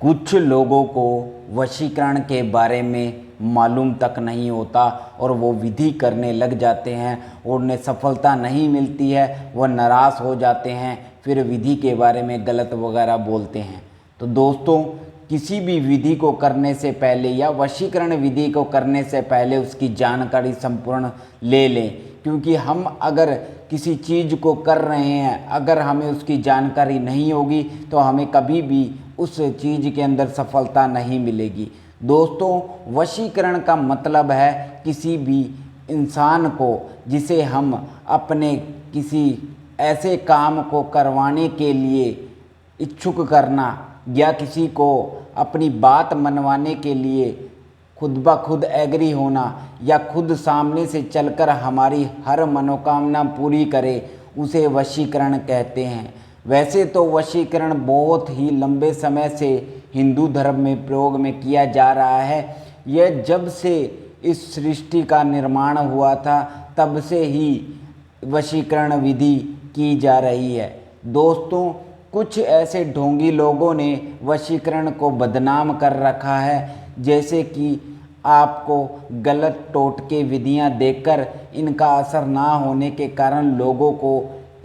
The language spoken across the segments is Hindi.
कुछ लोगों को वशीकरण के बारे में मालूम तक नहीं होता और वो विधि करने लग जाते हैं और उन्हें सफलता नहीं मिलती है, वह नाराज़ हो जाते हैं, फिर विधि के बारे में गलत वगैरह बोलते हैं। तो दोस्तों, किसी भी विधि को करने से पहले या वशीकरण विधि को करने से पहले उसकी जानकारी संपूर्ण ले लें, क्योंकि हम अगर किसी चीज़ को कर रहे हैं, अगर हमें उसकी जानकारी नहीं होगी तो हमें कभी भी उस चीज़ के अंदर सफलता नहीं मिलेगी। दोस्तों, वशीकरण का मतलब है किसी भी इंसान को जिसे हम अपने किसी ऐसे काम को करवाने के लिए इच्छुक करना या किसी को अपनी बात मनवाने के लिए खुद ब खुद एग्री होना या खुद सामने से चलकर हमारी हर मनोकामना पूरी करे, उसे वशीकरण कहते हैं। वैसे तो वशीकरण बहुत ही लंबे समय से हिंदू धर्म में प्रयोग में किया जा रहा है। यह जब से इस सृष्टि का निर्माण हुआ था तब से ही वशीकरण विधि की जा रही है। दोस्तों, कुछ ऐसे ढोंगी लोगों ने वशीकरण को बदनाम कर रखा है, जैसे कि आपको गलत टोटके विधियां देकर इनका असर ना होने के कारण लोगों को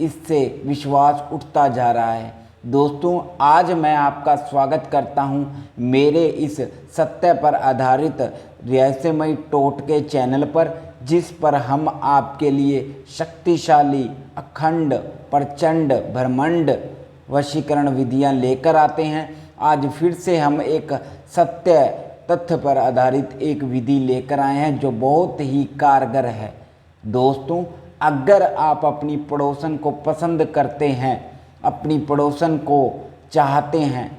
इससे विश्वास उठता जा रहा है। दोस्तों, आज मैं आपका स्वागत करता हूं मेरे इस सत्य पर आधारित रहस्यमय टोटके चैनल पर, जिस पर हम आपके लिए शक्तिशाली, अखंड, प्रचंड, ब्रह्मांड वशीकरण विधियां लेकर आते हैं। आज फिर से हम एक सत्य तथ्य पर आधारित एक विधि लेकर आए हैं जो बहुत ही कारगर है। दोस्तों, अगर आप अपनी पड़ोसन को पसंद करते हैं, अपनी पड़ोसन को चाहते हैं,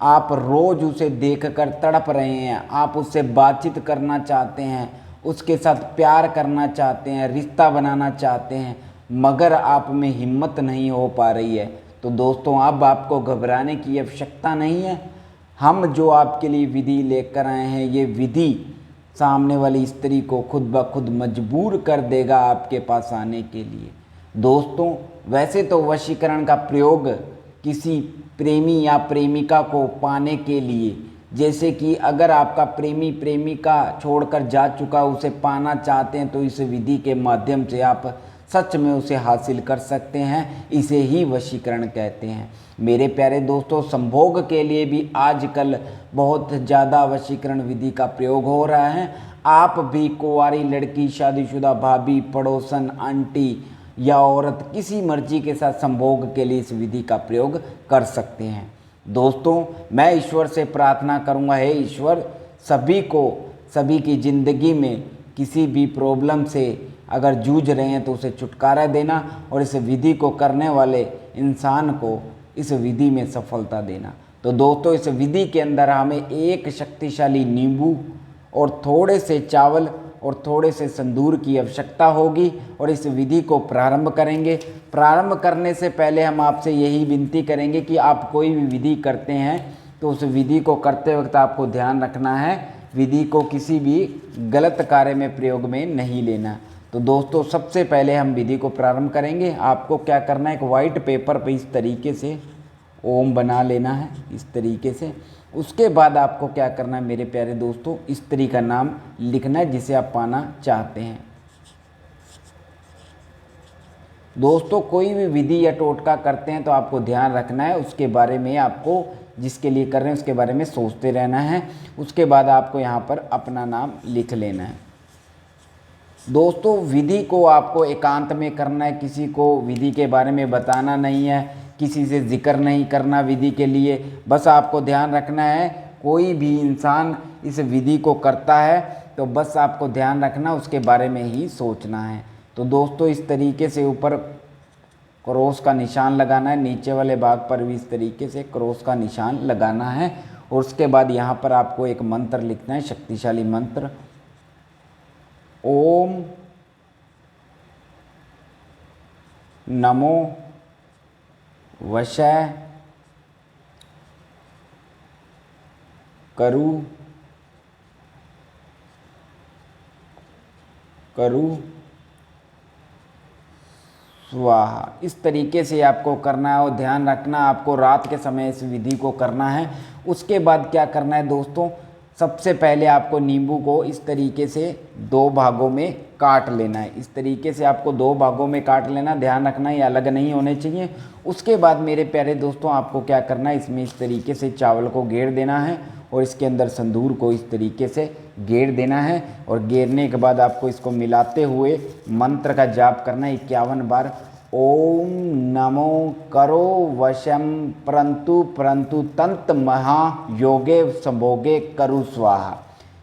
आप रोज़ उसे देखकर तड़प रहे हैं, आप उससे बातचीत करना चाहते हैं, उसके साथ प्यार करना चाहते हैं, रिश्ता बनाना चाहते हैं, मगर आप में हिम्मत नहीं हो पा रही है, तो दोस्तों अब आपको घबराने की आवश्यकता नहीं है। हम जो आपके लिए विधि लेकर आए हैं, ये विधि सामने वाली स्त्री को खुद ब खुद मजबूर कर देगा आपके पास आने के लिए। दोस्तों, वैसे तो वशीकरण का प्रयोग किसी प्रेमी या प्रेमिका को पाने के लिए, जैसे कि अगर आपका प्रेमी प्रेमिका छोड़कर जा चुका, उसे पाना चाहते हैं, तो इस विधि के माध्यम से आप सच में उसे हासिल कर सकते हैं। इसे ही वशीकरण कहते हैं। मेरे प्यारे दोस्तों, संभोग के लिए भी आजकल बहुत ज़्यादा वशीकरण विधि का प्रयोग हो रहा है। आप भी कुंवारी लड़की, शादीशुदा भाभी, पड़ोसन, आंटी या औरत, किसी मर्जी के साथ संभोग के लिए इस विधि का प्रयोग कर सकते हैं। दोस्तों, मैं ईश्वर से प्रार्थना करूंगा, हे ईश्वर, सभी को सभी की ज़िंदगी में किसी भी प्रॉब्लम से अगर जूझ रहे हैं तो उसे छुटकारा देना और इस विधि को करने वाले इंसान को इस विधि में सफलता देना। तो दोस्तों, इस विधि के अंदर हमें एक शक्तिशाली नींबू और थोड़े से चावल और थोड़े से संदूर की आवश्यकता होगी और इस विधि को प्रारंभ करेंगे। प्रारंभ करने से पहले हम आपसे यही विनती करेंगे कि आप कोई भी विधि करते हैं तो उस विधि को करते वक्त आपको ध्यान रखना है, विधि को किसी भी गलत कार्य में प्रयोग में नहीं लेना। तो दोस्तों, सबसे पहले हम विधि को प्रारंभ करेंगे। आपको क्या करना है, एक वाइट पेपर पे इस तरीके से ओम बना लेना है, इस तरीके से। उसके बाद आपको क्या करना है मेरे प्यारे दोस्तों, स्त्री का नाम लिखना है जिसे आप पाना चाहते हैं। दोस्तों, कोई भी विधि या टोटका करते हैं तो आपको ध्यान रखना है, उसके बारे में आपको जिसके लिए कर रहे हैं उसके बारे में सोचते रहना है। उसके बाद आपको यहाँ पर अपना नाम लिख लेना है। दोस्तों, विधि को आपको एकांत में करना है, किसी को विधि के बारे में बताना नहीं है, किसी से जिक्र नहीं करना विधि के लिए। बस आपको ध्यान रखना है, कोई भी इंसान इस विधि को करता है तो बस आपको ध्यान रखना, उसके बारे में ही सोचना है। तो दोस्तों, इस तरीके से ऊपर क्रॉस का निशान लगाना है, नीचे वाले भाग पर भी इस तरीके से क्रॉस का निशान लगाना है। और उसके बाद यहाँ पर आपको एक मंत्र लिखना है, शक्तिशाली मंत्र, ओम नमो वशय करु करु स्वाहा। इस तरीके से आपको करना है और ध्यान रखना आपको रात के समय इस विधि को करना है। उसके बाद क्या करना है दोस्तों, सबसे पहले आपको नींबू को इस तरीके से 2 भागों में काट लेना है। इस तरीके से आपको 2 भागों में काट लेना, ध्यान रखना ये अलग नहीं होने चाहिए। उसके बाद मेरे प्यारे दोस्तों आपको क्या करना है, इसमें इस तरीके से चावल को घेर देना है और इसके अंदर संदूर को इस तरीके से घेर देना है। और घेरने के बाद आपको इसको मिलाते हुए मंत्र का जाप करना है 51 बार। ओम नमो करो वशम परंतु परंतु तंत महायोगे संभोगे करु स्वाहा।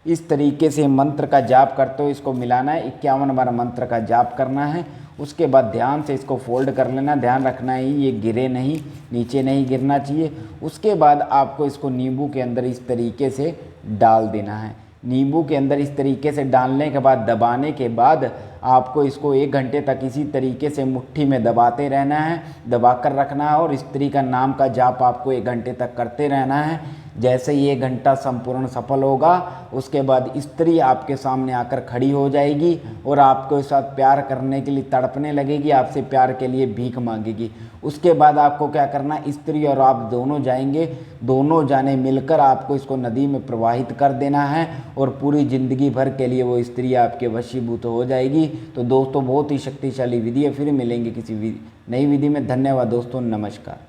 इस तरीके से मंत्र का जाप करते हो इसको मिलाना है, 51 बार मंत्र का जाप करना है। उसके बाद ध्यान से इसको फोल्ड कर लेना, ध्यान रखना है ये गिरे नहीं, नीचे नहीं गिरना चाहिए। उसके बाद आपको इसको नींबू के अंदर इस तरीके से डाल देना है। नींबू के अंदर इस तरीके से डालने के बाद दबाने के बाद आपको इसको 1 घंटे तक इसी तरीके से मुट्ठी में दबाते रहना है, दबा कर रखना है और स्त्री का नाम का जाप आपको 1 घंटे तक करते रहना है। जैसे ही 1 घंटा संपूर्ण सफल होगा उसके बाद स्त्री आपके सामने आकर खड़ी हो जाएगी और आपके साथ प्यार करने के लिए तड़पने लगेगी, आपसे प्यार के लिए भीख मांगेगी। उसके बाद आपको क्या करना, स्त्री और आप दोनों जाएंगे, दोनों जाने मिलकर आपको इसको नदी में प्रवाहित कर देना है और पूरी ज़िंदगी भर के लिए वो स्त्री आपके वशीभूत हो जाएगी। तो दोस्तों बहुत ही शक्तिशाली विधि है। फिर मिलेंगे किसी नई विधि में। धन्यवाद दोस्तों, नमस्कार।